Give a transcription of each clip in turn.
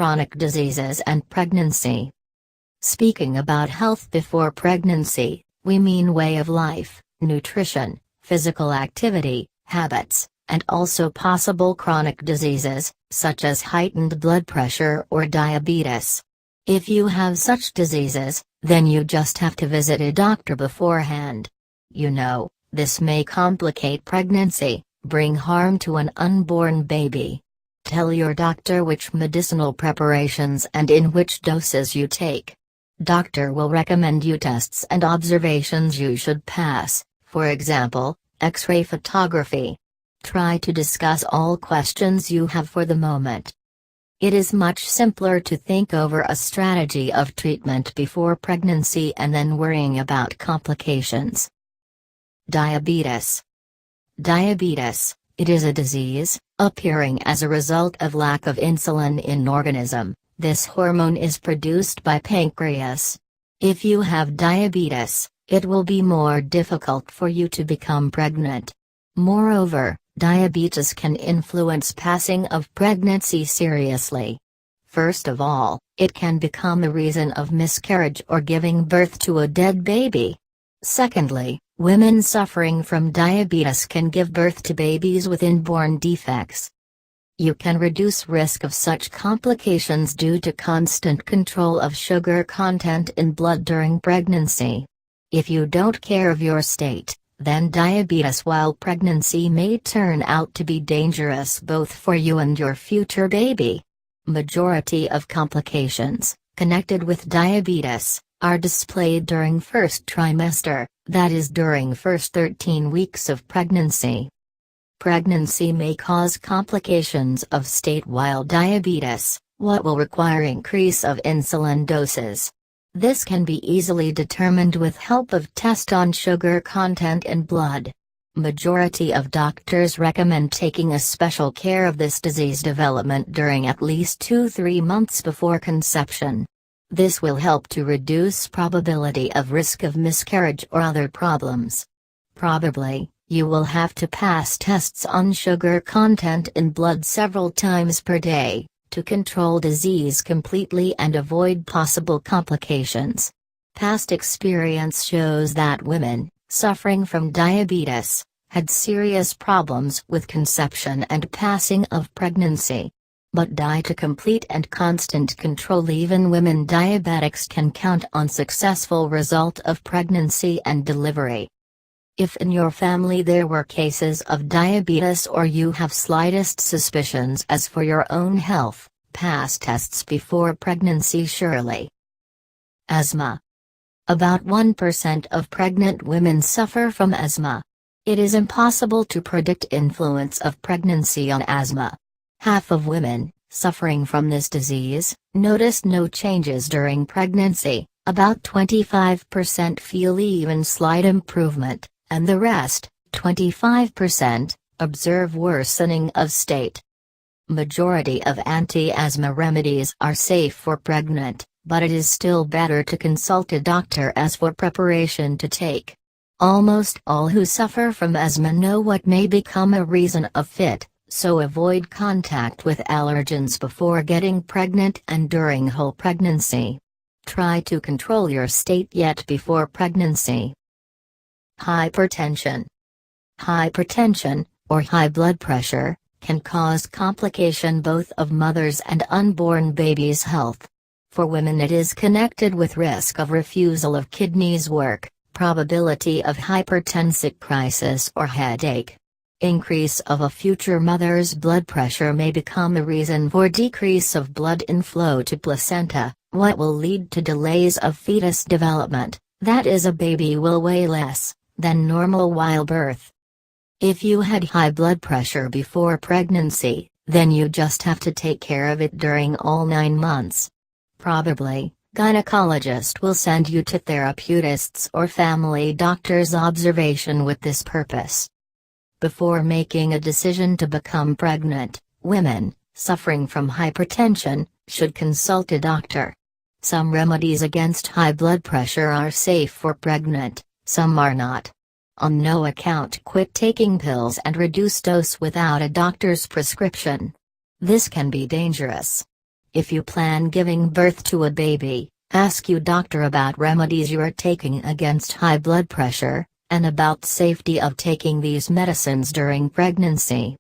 chronic diseases and pregnancy. Speaking about health before pregnancy, we mean way of life, nutrition, physical activity, habits, and also possible chronic diseases, such as heightened blood pressure or diabetes. If you have such diseases, then you just have to visit a doctor beforehand. This may complicate pregnancy, bring harm to an unborn baby. Tell your doctor which medicinal preparations and in which doses you take. Doctor will recommend you tests and observations you should pass, for example, X-ray photography. Try to discuss all questions you have for the moment. It is much simpler to think over a strategy of treatment before pregnancy and then worrying about complications. Diabetes. Diabetes, it is a disease, appearing as a result of lack of insulin in organism. This hormone is produced by pancreas. If you have diabetes, it will be more difficult for you to become pregnant. Moreover, diabetes can influence passing of pregnancy seriously. First of all, it can become a reason of miscarriage or giving birth to a dead baby. Secondly, women suffering from diabetes can give birth to babies with inborn defects. You can reduce risk of such complications due to constant control of sugar content in blood during pregnancy. If you don't care of your state, then diabetes while pregnancy may turn out to be dangerous both for you and your future baby. Majority of complications connected with diabetes are displayed during first trimester, that is during first 13 weeks of pregnancy. Pregnancy may cause complications of state while diabetes, what will require increase of insulin doses. This can be easily determined with help of test on sugar content in blood. Majority of doctors recommend taking a special care of this disease development during at least 2-3 months before conception. This will help to reduce probability of risk of miscarriage or other problems. Probably, you will have to pass tests on sugar content in blood several times per day, to control disease completely and avoid possible complications. Past experience shows that women, suffering from diabetes, had serious problems with conception and passing of pregnancy. But due to complete and constant control, even women diabetics can count on successful result of pregnancy and delivery. If in your family there were cases of diabetes or you have slightest suspicions as for your own health, pass tests before pregnancy surely. Asthma. About 1% of pregnant women suffer from asthma. It is impossible to predict influence of pregnancy on asthma. Half of women, suffering from this disease, notice no changes during pregnancy, about 25% feel even slight improvement, and the rest, 25%, observe worsening of state. Majority of anti-asthma remedies are safe for pregnant, but it is still better to consult a doctor as for preparation to take. Almost all who suffer from asthma know what may become a reason of fit, so avoid contact with allergens before getting pregnant and during whole pregnancy. Try to control your state yet before pregnancy. Hypertension. Hypertension, or high blood pressure, can cause complication both of mothers and unborn babies' health. For women it is connected with risk of refusal of kidneys work, probability of hypertensive crisis or headache. Increase of a future mother's blood pressure may become a reason for decrease of blood inflow to placenta, what will lead to delays of fetus development, that is a baby will weigh less than normal while birth. If you had high blood pressure before pregnancy, then you just have to take care of it during all 9 months. Probably, gynecologist will send you to therapeutists or family doctor's observation with this purpose. Before making a decision to become pregnant, women, suffering from hypertension, should consult a doctor. Some remedies against high blood pressure are safe for pregnant, some are not. On no account quit taking pills and reduce dose without a doctor's prescription. This can be dangerous. If you plan giving birth to a baby, ask your doctor about remedies you are taking against high blood pressure, and about safety of taking these medicines during pregnancy.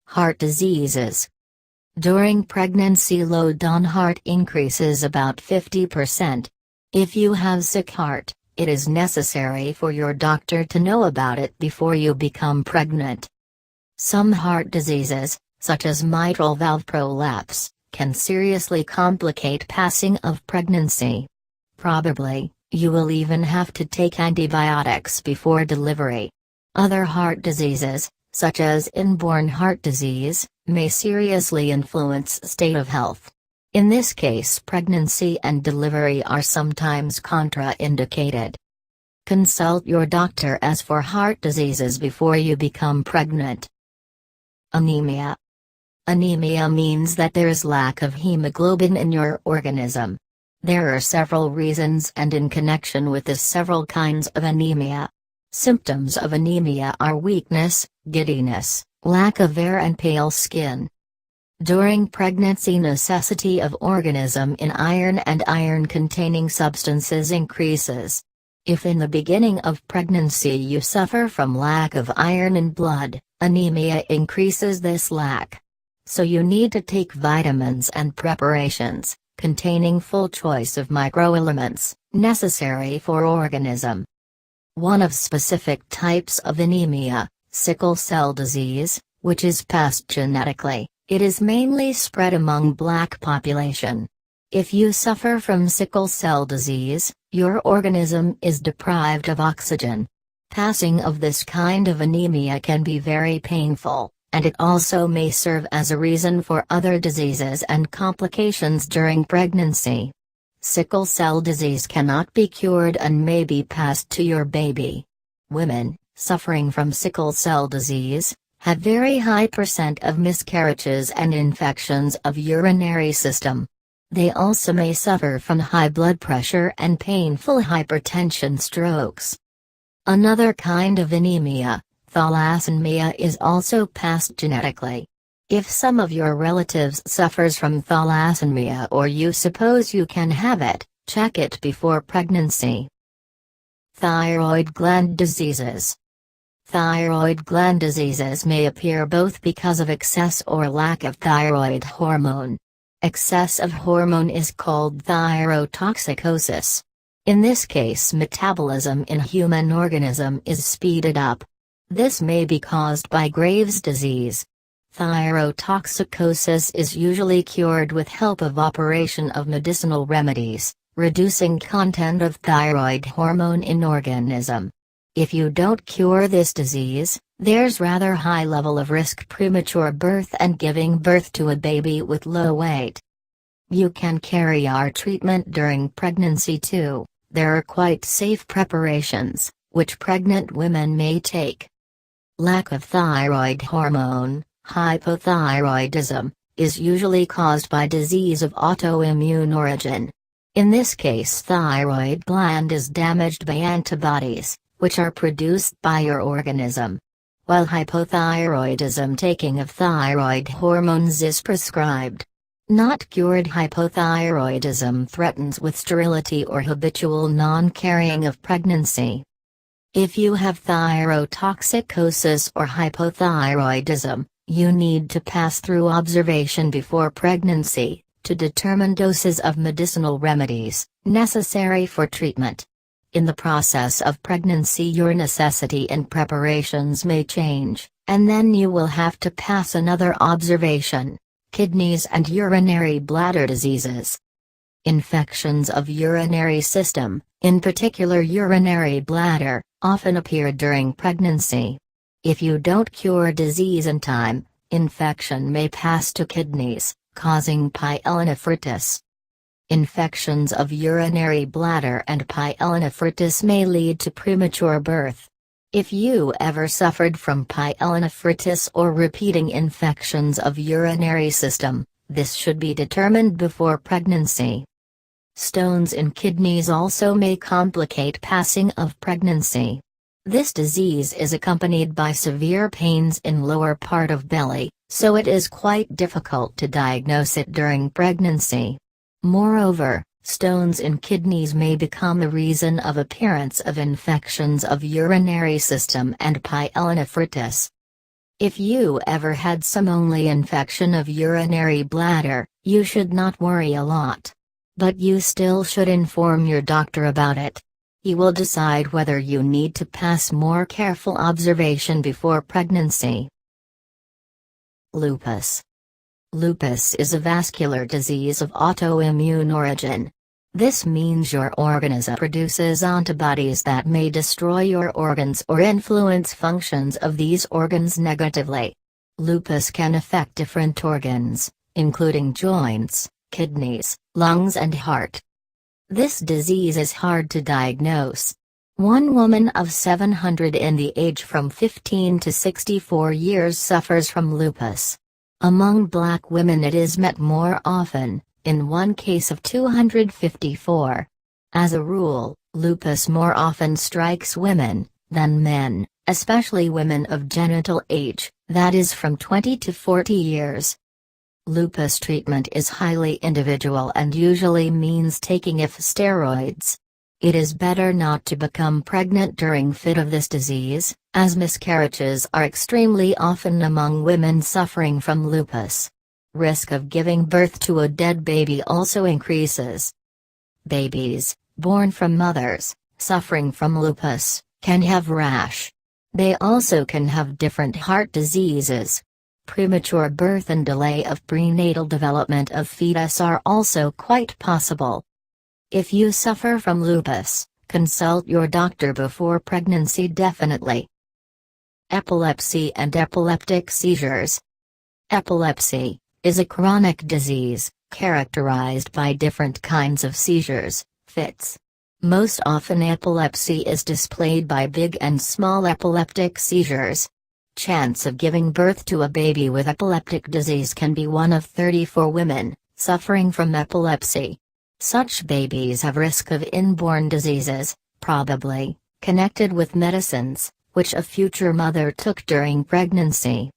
Heart diseases. During pregnancy, load on heart increases about 50%. If you have sick heart, it is necessary for your doctor to know about it before you become pregnant. Some heart diseases, such as mitral valve prolapse, can seriously complicate passing of pregnancy. Probably, you will even have to take antibiotics before delivery. Other heart diseases, such as inborn heart disease, may seriously influence state of health. In this case, pregnancy and delivery are sometimes contraindicated. Consult your doctor as for heart diseases before you become pregnant. Anemia. Anemia means that there is lack of hemoglobin in your organism. There are several reasons, and in connection with this several kinds of anemia. Symptoms of anemia are weakness, giddiness, lack of air and pale skin. During pregnancy, necessity of organism in iron and iron-containing substances increases. If in the beginning of pregnancy you suffer from lack of iron in blood, anemia increases this lack. So you need to take vitamins and preparations, containing full choice of microelements, necessary for organism. One of specific types of anemia, sickle cell disease, which is passed genetically, it is mainly spread among Black population. If you suffer from sickle cell disease, your organism is deprived of oxygen. Passing of this kind of anemia can be very painful, and it also may serve as a reason for other diseases and complications during pregnancy. Sickle cell disease cannot be cured and may be passed to your baby. Women suffering from sickle cell disease have very high % of miscarriages and infections of urinary system. They also may suffer from high blood pressure and painful hypertension strokes. Another kind of anemia, thalassemia, is also passed genetically. If some of your relatives suffers from thalassemia or you suppose you can have it, check it before pregnancy. Thyroid gland diseases. Thyroid gland diseases may appear both because of excess or lack of thyroid hormone. Excess of hormone is called thyrotoxicosis. In this case, metabolism in human organism is speeded up. This may be caused by Graves' disease. Thyrotoxicosis is usually cured with help of operation of medicinal remedies, reducing content of thyroid hormone in organism. If you don't cure this disease, there's rather high level of risk premature birth and giving birth to a baby with low weight. You can carry our treatment during pregnancy too. There are quite safe preparations, which pregnant women may take. Lack of thyroid hormone, hypothyroidism, is usually caused by disease of autoimmune origin. In this case, thyroid gland is damaged by antibodies, which are produced by your organism. While hypothyroidism, taking of thyroid hormones is prescribed. Not cured hypothyroidism threatens with sterility or habitual non-carrying of pregnancy. If you have thyrotoxicosis or hypothyroidism, you need to pass through observation before pregnancy, to determine doses of medicinal remedies, necessary for treatment. In the process of pregnancy, your necessity and preparations may change, and then you will have to pass another observation: kidneys and urinary bladder diseases. Infections of urinary system, in particular urinary bladder, often appear during pregnancy. If you don't cure disease in time, infection may pass to kidneys, causing pyelonephritis. Infections of urinary bladder and pyelonephritis may lead to premature birth. If you ever suffered from pyelonephritis or repeating infections of urinary system, this should be determined before pregnancy. Stones in kidneys also may complicate passing of pregnancy. This disease is accompanied by severe pains in lower part of belly, so it is quite difficult to diagnose it during pregnancy. Moreover, stones in kidneys may become the reason of appearance of infections of urinary system and pyelonephritis. If you ever had some only infection of urinary bladder, you should not worry a lot. But you still should inform your doctor about it. He will decide whether you need to pass more careful observation before pregnancy. Lupus. Lupus is a vascular disease of autoimmune origin. This means your organism produces antibodies that may destroy your organs or influence functions of these organs negatively. Lupus can affect different organs, including joints, kidneys, lungs and heart. This disease is hard to diagnose. One woman of 700 in the age from 15 to 64 years suffers from lupus. Among black women it is met more often, in one case of 254. As a rule, lupus more often strikes women than men, especially women of genital age, that is from 20 to 40 years. Lupus treatment is highly individual and usually means taking steroids. It is better not to become pregnant during fit of this disease, as miscarriages are extremely often among women suffering from lupus. Risk of giving birth to a dead baby also increases. Babies, born from mothers suffering from lupus, can have rash. They also can have different heart diseases. Premature birth and delay of prenatal development of fetus are also quite possible. If you suffer from lupus, consult your doctor before pregnancy definitely. Epilepsy and epileptic seizures. Epilepsy is a chronic disease, characterized by different kinds of seizures, fits. Most often epilepsy is displayed by big and small epileptic seizures. Chance of giving birth to a baby with epileptic disease can be 1 of 30 for women suffering from epilepsy. Such babies have risk of inborn diseases, probably connected with medicines, which a future mother took during pregnancy.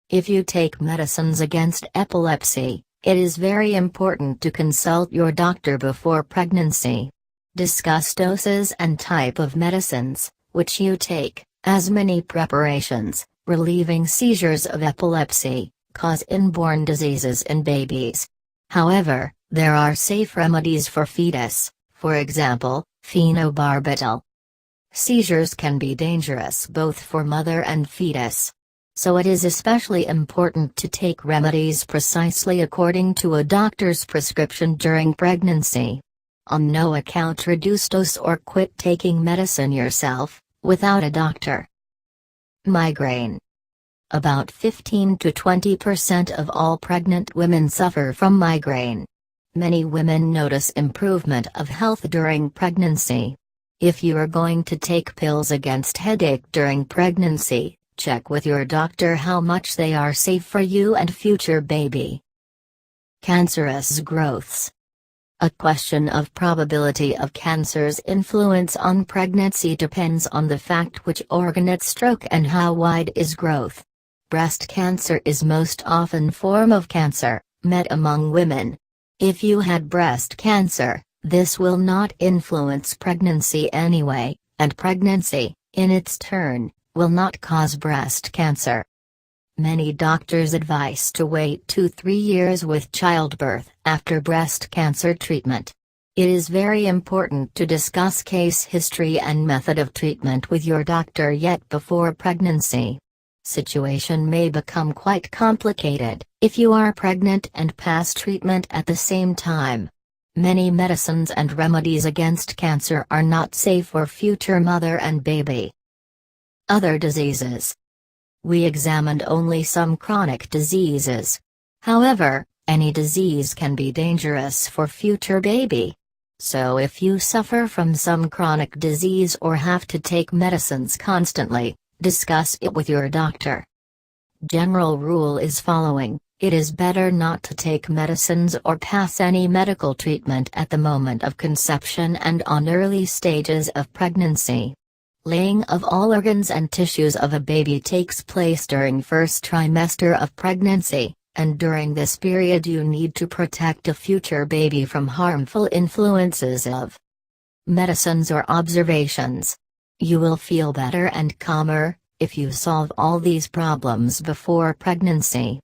If you take medicines against epilepsy, it is very important to consult your doctor before pregnancy. Discuss doses and type of medicines, which you take, as many preparations, relieving seizures of epilepsy, cause inborn diseases in babies. However, there are safe remedies for fetus, for example, phenobarbital. Seizures can be dangerous both for mother and fetus. So it is especially important to take remedies precisely according to a doctor's prescription during pregnancy. On no account reduce dose or quit taking medicine yourself, without a doctor. Migraine. About 15 to 20% of all pregnant women suffer from migraine. Many women notice improvement of health during pregnancy. If you are going to take pills against headache during pregnancy, check with your doctor how much they are safe for you and future baby. Cancerous growths. A question of probability of cancer's influence on pregnancy depends on the fact which organ it struck and how wide is growth. Breast cancer is most often form of cancer, met among women. If you had breast cancer, this will not influence pregnancy anyway, and pregnancy, in its turn, will not cause breast cancer. Many doctors advise to wait 2-3 years with childbirth after breast cancer treatment. It is very important to discuss case history and method of treatment with your doctor yet before pregnancy. Situation may become quite complicated if you are pregnant and pass treatment at the same time. Many medicines and remedies against cancer are not safe for future mother and baby. Other diseases. We examined only some chronic diseases. However, any disease can be dangerous for future baby. So if you suffer from some chronic disease or have to take medicines constantly, discuss it with your doctor. General rule is following: it is better not to take medicines or pass any medical treatment at the moment of conception and on early stages of pregnancy. Laying of all organs and tissues of a baby takes place during first trimester of pregnancy, and during this period you need to protect a future baby from harmful influences of medicines or observations. You will feel better and calmer if you solve all these problems before pregnancy.